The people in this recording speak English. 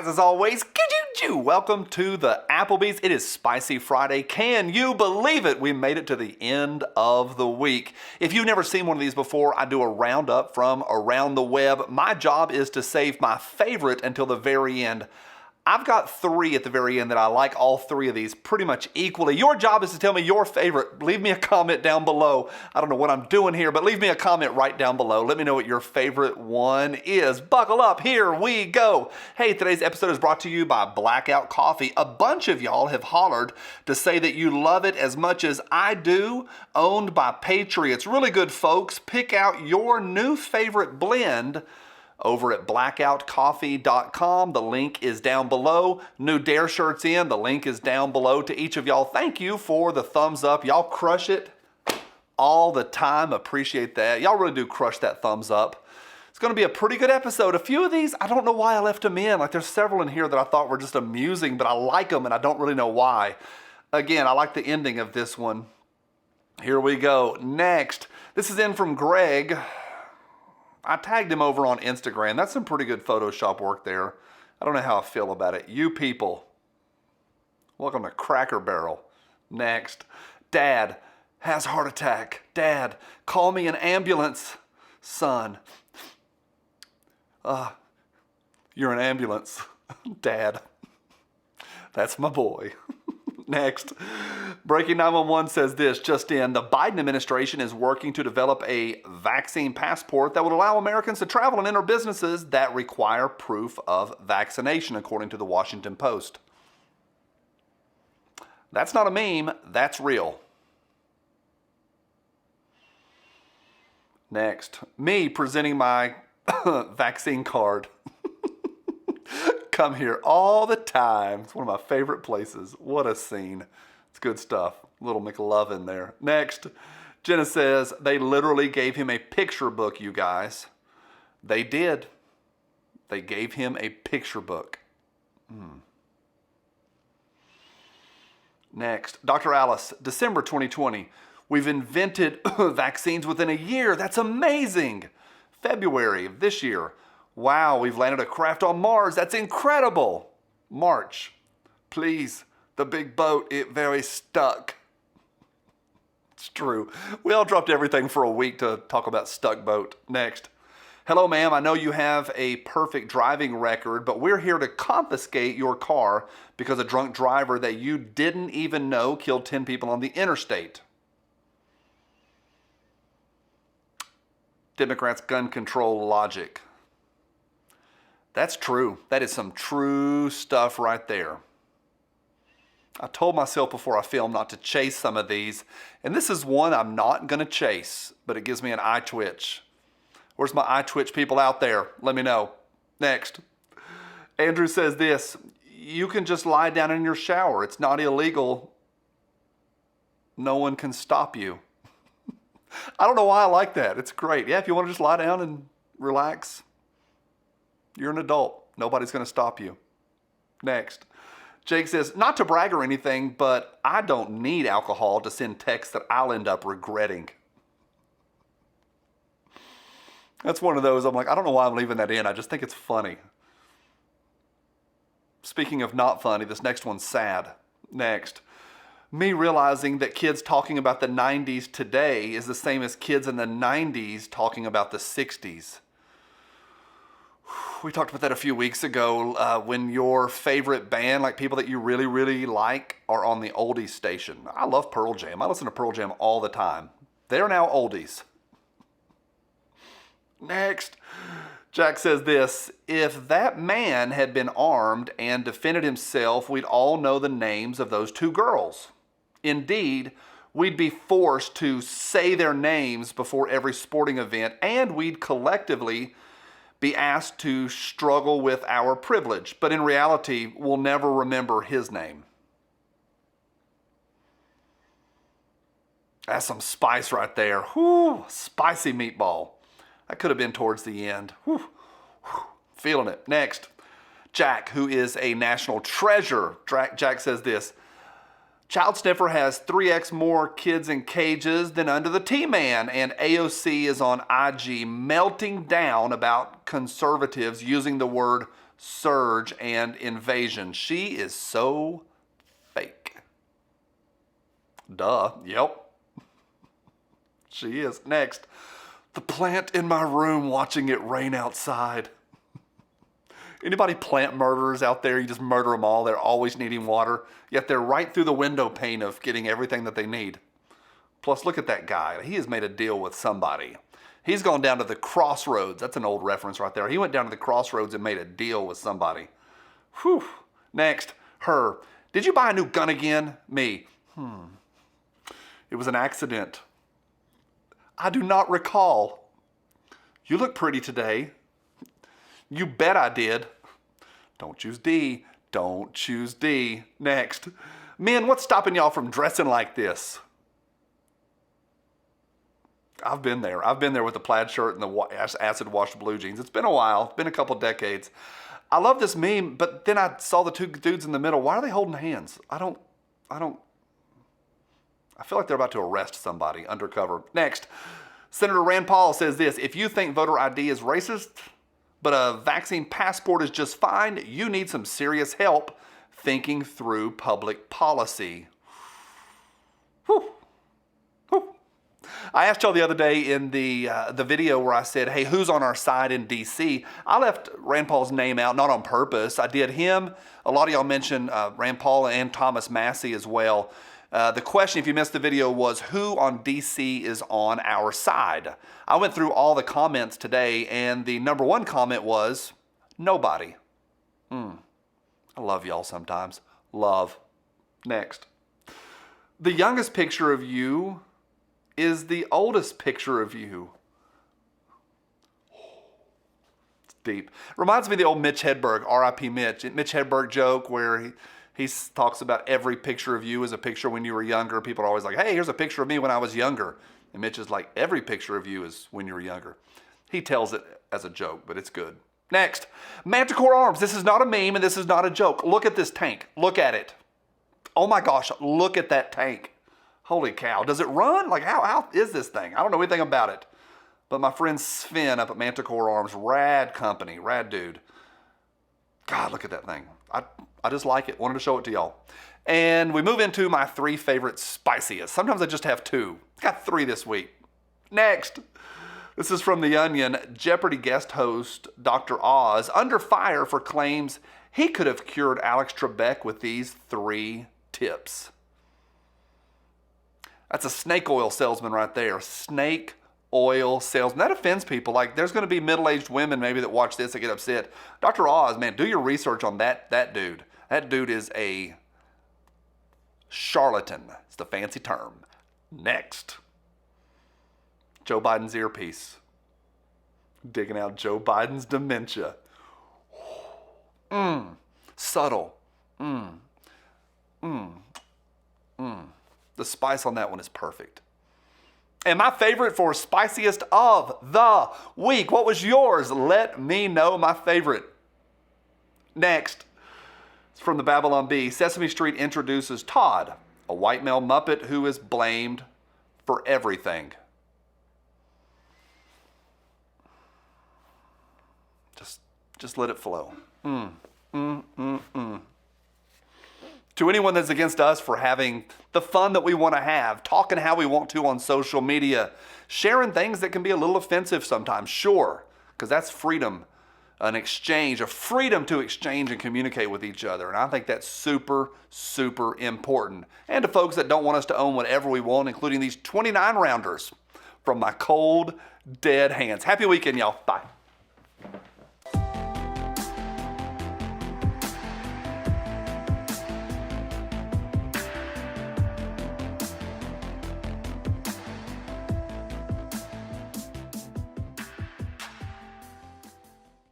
guys, as always, welcome to the Applebee's. It is Spicy Friday. Can you believe it? We made it to the end of the week. If you've never seen one of these before, I do a roundup from around the web. My job is to save my favorite until the very end. I've got three at the very end that I like all three of these pretty much equally. Your job is to tell me your favorite. Leave me a comment down below. I don't know what I'm doing here, but leave me a comment right down below. Let me know what your favorite one is. Buckle up, here we go. Hey, today's episode is brought to you by Blackout Coffee. A bunch of y'all have hollered to say that you love it as much as I do. Owned by Patriots. Really good folks. Pick out your new favorite blend over at blackoutcoffee.com. The link is down below. New Dare shirts in. The link is down below. To each of y'all, thank you for the thumbs up. Y'all crush it all the time. Appreciate that. Y'all really do crush that thumbs up. It's going to be a pretty good episode. A few of these, I don't know why I left them in. Like, there's several in here that I thought were just amusing, but I like them and I don't really know why. Again, I like the ending of this one. Here we go. Next, this is in from Greg. I tagged him over on Instagram. That's some pretty good Photoshop work there. I don't know how I feel about it. You people, welcome to Cracker Barrel. Next, Dad has heart attack. Dad, call me an ambulance. Son, you're an ambulance. Dad, that's my boy. Next, Breaking 911 says this, just in, the Biden administration is working to develop a vaccine passport that would allow Americans to travel and enter businesses that require proof of vaccination, according to the Washington Post. That's not a meme, that's real. Next, me presenting my vaccine card. Come here all the time. It's one of my favorite places. What a scene. It's good stuff. Little McLovin there. Next, Jenna says, they literally gave him a picture book, you guys. They did. They gave him a picture book. Next, Dr. Alice, December 2020. We've invented vaccines within a year. That's amazing. February of this year. Wow, we've landed a craft on Mars. That's incredible. March, please, the big boat, it very stuck. It's true. We all dropped everything for a week to talk about stuck boat. Next. Hello, ma'am. I know you have a perfect driving record, but we're here to confiscate your car because a drunk driver that you didn't even know killed 10 people on the interstate. Democrats' gun control logic. That's true. That is some true stuff right there. I told myself before I filmed not to chase some of these, and this is one I'm not going to chase, but it gives me an eye twitch. Where's my eye twitch people out there? Let me know. Next. Andrew says this, you can just lie down in your shower. It's not illegal. No one can stop you. I don't know why I like that. It's great. Yeah, if you want to just lie down and relax. You're an adult. Nobody's going to stop you. Next. Jake says, not to brag or anything, but I don't need alcohol to send texts that I'll end up regretting. That's one of those, I'm like, I don't know why I'm leaving that in. I just think it's funny. Speaking of not funny, this next one's sad. Next. Me realizing that kids talking about the 90s today is the same as kids in the 90s talking about the 60s. We talked about that a few weeks ago when your favorite band, like people that you really, really like, are on the oldies station. I love Pearl Jam. I listen to Pearl Jam all the time. They're now oldies. Next, Jack says this, if that man had been armed and defended himself, we'd all know the names of those two girls. Indeed, we'd be forced to say their names before every sporting event, and we'd collectively be asked to struggle with our privilege, but in reality, we'll never remember his name. That's some spice right there. Whew, spicy meatball. That could have been towards the end. Whew, whew, feeling it. Next, Jack, who is a national treasure. Jack says this, Child Sniffer has 3x more kids in cages than Under the T-Man, and AOC is on IG melting down about conservatives using the word surge, and invasion. She is so fake. Duh, yep. She is. Next, the plant in my room watching it rain outside. Anybody plant murderers out there? You just murder them all. They're always needing water, yet they're right through the window pane of getting everything that they need. Plus, look at that guy. He has made a deal with somebody. He's gone down to the crossroads. That's an old reference right there. He went down to the crossroads and made a deal with somebody. Whew. Next, her. Did you buy a new gun again? Me. It was an accident. I do not recall. You look pretty today. You bet I did. Don't choose D. Don't choose D. Next. Men, what's stopping y'all from dressing like this? I've been there. I've been there with the plaid shirt and the acid washed blue jeans. It's been a while. It's been a couple decades. I love this meme, but then I saw the two dudes in the middle. Why are they holding hands? I feel like they're about to arrest somebody undercover. Next, Senator Rand Paul says this: if you think voter ID is racist, but a vaccine passport is just fine, you need some serious help thinking through public policy. Whew. Whew. I asked y'all the other day in the video where I said, hey, who's on our side in D.C.? I left Rand Paul's name out, not on purpose. I did him. A lot of y'all mentioned Rand Paul and Thomas Massie as well. The question, if you missed the video, was who on D.C. is on our side? I went through all the comments today, and the number one comment was nobody. I love y'all sometimes. Love. Next. The youngest picture of you is the oldest picture of you. It's deep. Reminds me of the old Mitch Hedberg, R.I.P. Mitch Hedberg joke where he talks about every picture of you as a picture when you were younger. People are always like, hey, here's a picture of me when I was younger. And Mitch is like, every picture of you is when you were younger. He tells it as a joke, but it's good. Next, Manticore Arms. This is not a meme and this is not a joke. Look at this tank. Look at it. Oh my gosh, look at that tank. Holy cow. Does it run? Like, how is this thing? I don't know anything about it. But my friend Sven up at Manticore Arms, rad company, rad dude. God, look at that thing. I just like it. Wanted to show it to y'all. And we move into my three favorite spiciest. Sometimes I just have two. Got three this week. Next. This is from The Onion. Jeopardy guest host Dr. Oz under fire for claims he could have cured Alex Trebek with these 3 tips. That's a snake oil salesman right there. Snake oil salesman. That offends people. Like, there's going to be middle-aged women maybe that watch this that get upset. Dr. Oz, man, do your research on that dude. That dude is a charlatan. It's the fancy term. Next. Joe Biden's earpiece. Digging out Joe Biden's dementia. Subtle. The spice on that one is perfect. And my favorite for spiciest of the week. What was yours? Let me know my favorite. Next. It's from the Babylon Bee. Sesame Street introduces Todd, a white male Muppet who is blamed for everything. Just let it flow. To anyone that's against us for having the fun that we want to have, talking how we want to on social media, sharing things that can be a little offensive sometimes, sure, because that's freedom, an exchange, a freedom to exchange and communicate with each other. And I think that's super, super important. And to folks that don't want us to own whatever we want, including these 29 rounders from my cold, dead hands. Happy weekend, y'all. Bye.